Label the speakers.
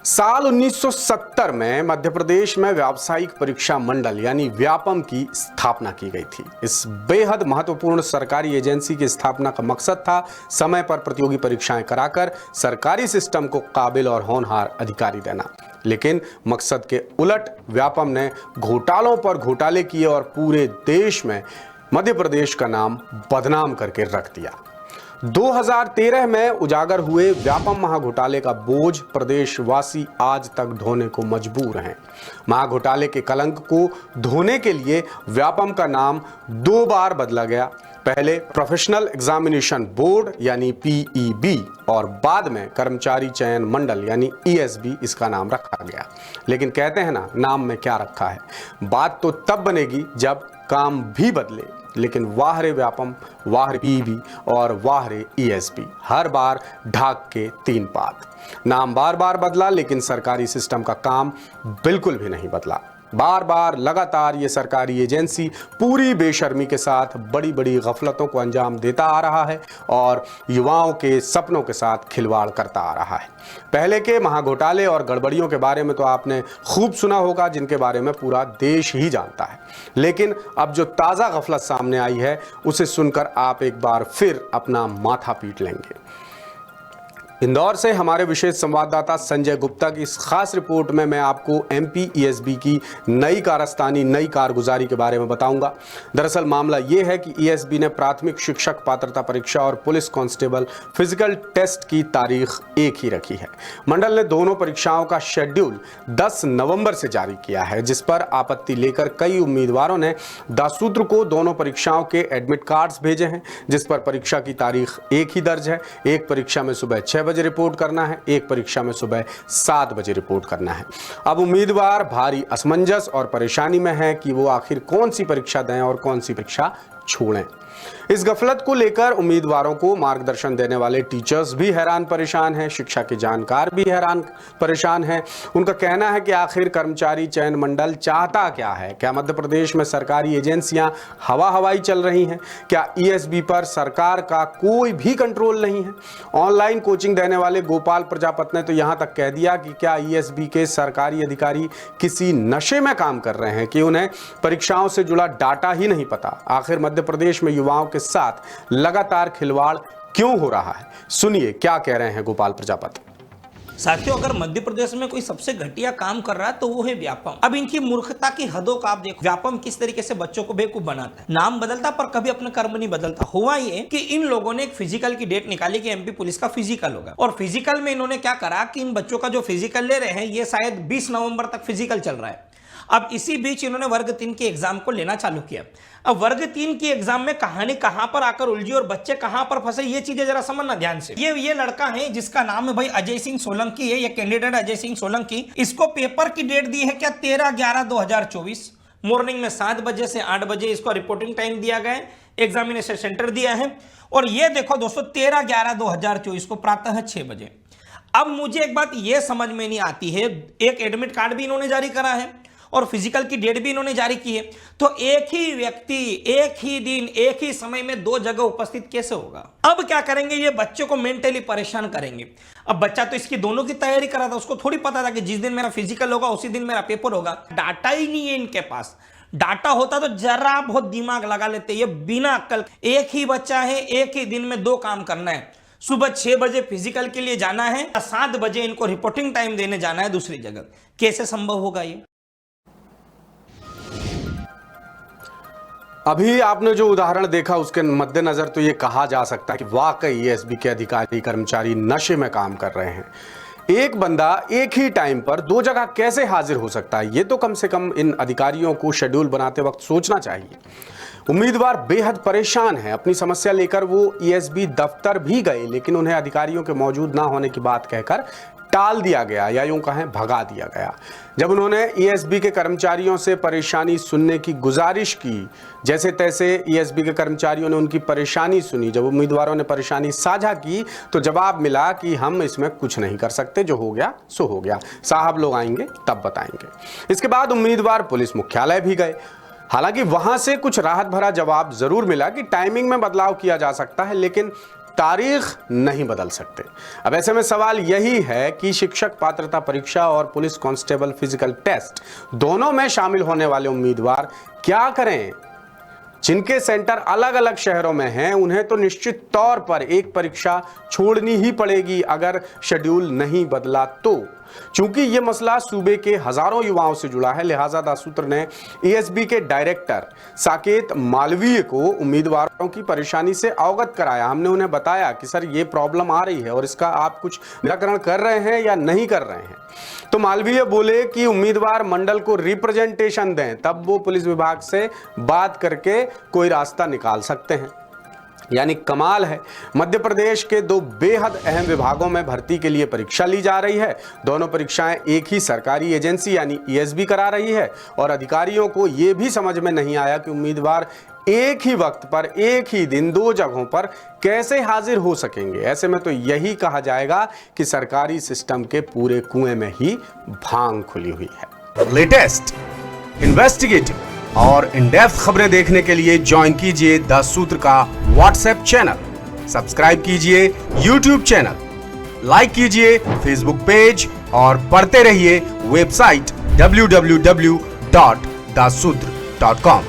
Speaker 1: साल 1970 में मध्य प्रदेश में व्यावसायिक परीक्षा मंडल यानी व्यापम की स्थापना की गई थी। इस बेहद महत्वपूर्ण सरकारी एजेंसी की स्थापना का मकसद था समय पर प्रतियोगी परीक्षाएं कराकर सरकारी सिस्टम को काबिल और होनहार अधिकारी देना। लेकिन मकसद के उलट व्यापम ने घोटालों पर घोटाले किए और पूरे देश में मध्य प्रदेश का नाम बदनाम करके रख दिया। 2013 में उजागर हुए व्यापम महाघोटाले का बोझ प्रदेशवासी आज तक ढोने को मजबूर हैं। महाघोटाले के कलंक को धोने के लिए व्यापम का नाम 2 बार बदला गया। पहले प्रोफेशनल एग्जामिनेशन बोर्ड यानी पीईबी और बाद में कर्मचारी चयन मंडल यानी ईएसबी इसका नाम रखा गया। लेकिन कहते हैं ना, नाम में क्या रखा है। बात तो तब बनेगी जब काम भी बदले। लेकिन वाह रे व्यापम, वाह रे पीईबी और वाह रे ईएसबी, हर बार ढाक के 3 पात। नाम बार बार बदला लेकिन सरकारी सिस्टम का काम बिल्कुल भी नहीं बदला। बार बार लगातार ये सरकारी एजेंसी पूरी बेशर्मी के साथ बड़ी बड़ी गफलतों को अंजाम देता आ रहा है और युवाओं के सपनों के साथ खिलवाड़ करता आ रहा है। पहले के महाघोटाले और गड़बड़ियों के बारे में तो आपने खूब सुना होगा, जिनके बारे में पूरा देश ही जानता है। लेकिन अब जो ताज़ा गफलत सामने आई है उसे सुनकर आप एक बार फिर अपना माथा पीट लेंगे। इंदौर से हमारे विशेष संवाददाता संजय गुप्ता की इस खास रिपोर्ट में मैं आपको एमपी ईएसबी की नई कारस्तानी, नई कारगुजारी के बारे में बताऊंगा। दरअसल मामला ये है कि ईएसबी ने प्राथमिक शिक्षक पात्रता परीक्षा और पुलिस कांस्टेबल फिजिकल टेस्ट की तारीख एक ही रखी है। मंडल ने दोनों परीक्षाओं का शेड्यूल 10 नवंबर से जारी किया है, जिस पर आपत्ति लेकर कई उम्मीदवारों ने दासूत्र को दोनों परीक्षाओं के एडमिट कार्ड्स भेजे हैं, जिस पर परीक्षा की तारीख एक ही दर्ज है। एक परीक्षा में सुबह 6 बजे रिपोर्ट करना है, एक परीक्षा में सुबह 7 बजे रिपोर्ट करना है। अब उम्मीदवार भारी असमंजस और परेशानी में है कि वो आखिर कौन सी परीक्षा दें और कौन सी परीक्षा छोड़ें। इस गफलत को लेकर उम्मीदवारों को मार्गदर्शन देने वाले टीचर्स भी हैरान परेशान हैं, शिक्षा के जानकार भी हैरान परेशान हैं। उनका कहना है कि आखिर कर्मचारी चयन मंडल चाहता क्या है? क्या मध्य प्रदेश में सरकारी एजेंसियां हवा हवाई चल रही हैं? क्या ईएसबी पर सरकार का कोई भी कंट्रोल नहीं है? ऑनलाइन कोचिंग देने वाले गोपाल प्रजापत ने तो यहां तक कह दिया कि क्या ईएसबी के सरकारी अधिकारी किसी नशे में काम कर रहे हैं कि उन्हें परीक्षाओं से जुड़ा डाटा ही नहीं पता। आखिर मध्य प्रदेश में युवाओं के साथ लगातार खिलवाड़ क्यों हो रहा है? सुनिए क्या कह रहे हैं गोपाल प्रजापत।
Speaker 2: साथियों, अगर मध्य प्रदेश में कोई सबसे घटिया काम कर रहा है तो वो है व्यापम। अब इनकी मूर्खता की हदों का आप देखो। व्यापम किस तरीके से बच्चों को बेवकूफ बनाता है। नाम बदलता पर कभी अपना कर्म नहीं बदलता। हुआ ये कि इन लोगों ने एक फिजिकल की डेट निकाली कि एमपी पुलिस का फिजिकल होगा, और फिजिकल में इन्होंने क्या करा कि इन बच्चों का जो फिजिकल ले रहे हैं ये शायद 20 नवंबर तक फिजिकल चल रहा है। अब इसी बीच इन्होंने वर्ग 3 के एग्जाम को लेना चालू किया। अब वर्ग 3 की एग्जाम में कहानी कहां पर आकर उलझी और बच्चे कहां पर फंसे, ये चीजें जरा समझना ध्यान से। ये लड़का है जिसका नाम है भाई अजय सिंह सोलंकी है, ये कैंडिडेट अजय सिंह सोलंकी। इसको पेपर की डेट दी है क्या 13/11/2024 मॉर्निंग में 7 बजे से 8 बजे इसको रिपोर्टिंग टाइम दिया गया है, एग्जामिनेशन सेंटर दिया है। और ये देखो दोस्तों 13/11/2024 को प्रातः 6 बजे। अब मुझे एक बात ये समझ में नहीं आती है, एक एडमिट कार्ड भी इन्होंने जारी करा है और फिजिकल की डेट भी इन्होंने जारी की है, तो एक ही व्यक्ति एक ही दिन एक ही समय में 2 जगह उपस्थित कैसे होगा? अब क्या करेंगे, ये बच्चे को मेंटली परेशान करेंगे। अब बच्चा तो इसकी दोनों की तैयारी कर रहा था, उसको थोड़ी पता था कि जिस दिन मेरा फिजिकल होगा उसी दिन मेरा पेपर होगा। डाटा ही नहीं है इनके पास। डाटा होता तो जरा बहुत दिमाग लगा लेते। ये बिना अक्ल, एक ही बच्चा है, एक ही दिन में 2 काम करना है। सुबह 6 बजे फिजिकल के लिए जाना है, 7 बजे इनको रिपोर्टिंग टाइम देने जाना है दूसरी जगह। कैसे संभव होगा ये?
Speaker 1: अभी आपने जो उदाहरण देखा उसके मद्देनजर तो ये कहा जा सकता है कि वाकई ईएसबी के अधिकारी कर्मचारी नशे में काम कर रहे हैं। एक बंदा एक ही टाइम पर 2 जगह कैसे हाजिर हो सकता है? ये तो कम से कम इन अधिकारियों को शेड्यूल बनाते वक्त सोचना चाहिए। उम्मीदवार बेहद परेशान है। अपनी समस्या लेकर वो ईएसबी दफ्तर भी गए, लेकिन उन्हें अधिकारियों के मौजूद ना होने की बात कहकर टाल दिया गया या यूं कहें भगा दिया गया। जब उन्होंने ईएसबी के कर्मचारियों से परेशानी सुनने की गुजारिश की, जैसे तैसे ईएसबी के कर्मचारियों ने उनकी परेशानी सुनी। जब उम्मीदवारों ने परेशानी साझा की तो जवाब मिला कि हम इसमें कुछ नहीं कर सकते, जो हो गया सो हो गया, साहब लोग आएंगे तब बताएंगे। इसके बाद उम्मीदवार पुलिस मुख्यालय भी गए। हालांकि वहां से कुछ राहत भरा जवाब जरूर मिला कि टाइमिंग में बदलाव किया जा सकता है, लेकिन तारीख नहीं बदल सकते। अब ऐसे में सवाल यही है कि शिक्षक पात्रता परीक्षा और पुलिस कांस्टेबल फिजिकल टेस्ट दोनों में शामिल होने वाले उम्मीदवार क्या करें? जिनके सेंटर अलग अलग शहरों में हैं उन्हें तो निश्चित तौर पर एक परीक्षा छोड़नी ही पड़ेगी अगर शेड्यूल नहीं बदला तो। चूंकि यह मसला सूबे के हजारों युवाओं से जुड़ा है, लिहाजा दासूत्र ने एएसबी के डायरेक्टर साकेत मालवीय को उम्मीदवारों की परेशानी से अवगत कराया। हमने उन्हें बताया कि सर ये प्रॉब्लम आ रही है और इसका आप कुछ निराकरण कर रहे हैं या नहीं कर रहे हैं। तो मालवीय बोले कि उम्मीदवार मंडल को रिप्रेजेंटेशन दें, तब वो पुलिस विभाग से बात करके कोई रास्ता निकाल सकते हैं। यानी कमाल है, मध्य प्रदेश के दो बेहद अहम विभागों में भर्ती के लिए परीक्षा ली जा रही है। दोनों परीक्षाएं एक ही सरकारी एजेंसी यानी एएसबी करा रही है और अधिकारियों को यह भी समझ में नहीं आया कि उम्मीदवार एक ही वक्त पर एक ही दिन दो जगहों पर कैसे हाजिर हो सकेंगे। ऐसे में तो यही कहा जाएगा कि सरकारी सिस्टम के पूरे कुएं में ही भांग खुली हुई है।
Speaker 3: लेटेस्ट, इन्वेस्टिगेटिव और इन डेप्थ खबरें देखने के लिए ज्वाइन कीजिए द सूत्र का व्हाट्सएप चैनल, सब्सक्राइब कीजिए यूट्यूब चैनल, लाइक कीजिए फेसबुक पेज और पढ़ते रहिए वेबसाइट www.dasudr.com।